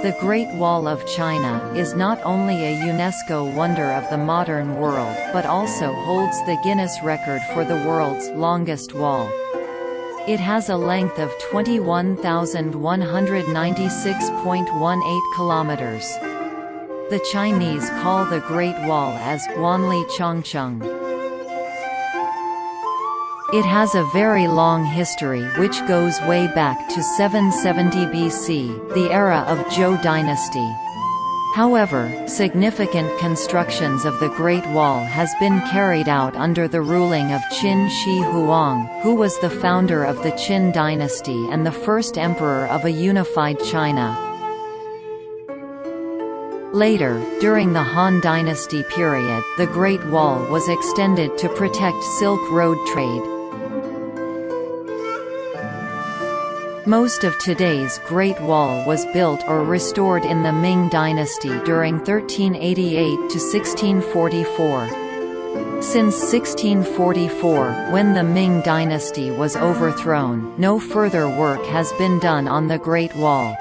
The Great Wall of China is not only a UNESCO wonder of the modern world, but also holds the Guinness record for the world's longest wall. It has a length of 21,196.18 kilometers. The Chinese call the Great Wall as Wanli Changcheng. It has a very long history which goes way back to 770 BC, the era of Zhou dynasty. However, significant constructions of the Great Wall has been carried out under the ruling of Qin Shi Huang, who was the founder of the Qin dynasty and the first emperor of a unified China. Later, during the Han Dynasty period, the Great Wall was extended to protect Silk Road trade. Most of today's Great Wall was built or restored in the Ming Dynasty during 1388 to 1644. Since 1644, when the Ming Dynasty was overthrown, no further work has been done on the Great Wall.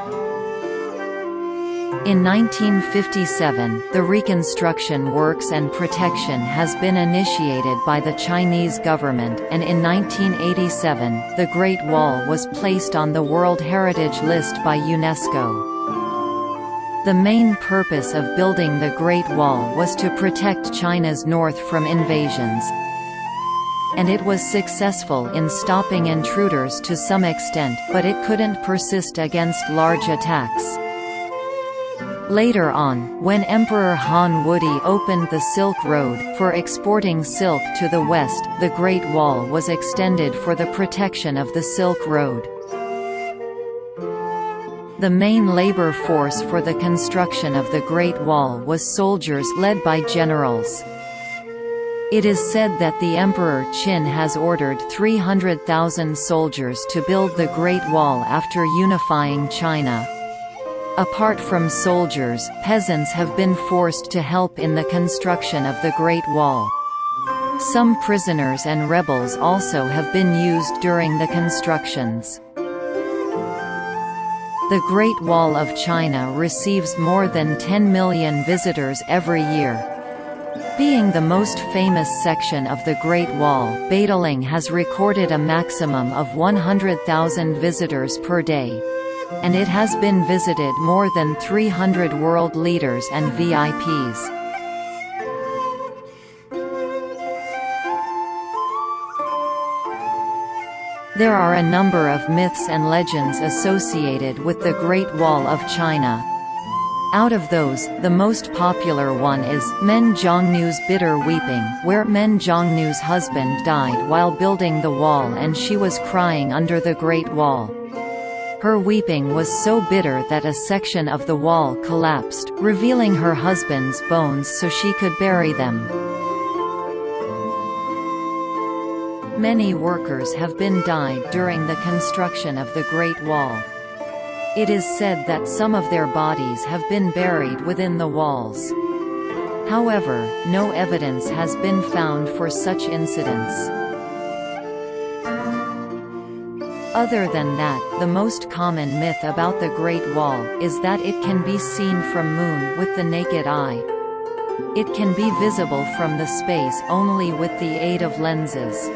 In 1957, the reconstruction works and protection has been initiated by the Chinese government, and in 1987, the Great Wall was placed on the World Heritage List by UNESCO. The main purpose of building the Great Wall was to protect China's north from invasions, and it was successful in stopping intruders to some extent, but it couldn't persist against large attacks. Later on, when Emperor Han Wudi opened the Silk Road, for exporting silk to the west, the Great Wall was extended for the protection of the Silk Road. The main labor force for the construction of the Great Wall was soldiers led by generals. It is said that the Emperor Qin has ordered 300,000 soldiers to build the Great Wall after unifying China. Apart from soldiers, peasants have been forced to help in the construction of the Great Wall. Some prisoners and rebels also have been used during the constructions. The Great Wall of China receives more than 10 million visitors every year. Being the most famous section of the Great Wall, Badaling has recorded a maximum of 100,000 visitors per day. And it has been visited more than 300 world leaders and VIPs. There are a number of myths and legends associated with the Great Wall of China. Out of those, the most popular one is Men Zhongnu's bitter weeping, where Men Zhongnu's husband died while building the wall and she was crying under the Great Wall. Her weeping was so bitter that a section of the wall collapsed, revealing her husband's bones so she could bury them. Many workers have been died during the construction of the Great Wall. It is said that some of their bodies have been buried within the walls. However, no evidence has been found for such incidents. Other than that, the most common myth about the Great Wall is that it can be seen from Moon with the naked eye. It can be visible from the space only with the aid of lenses.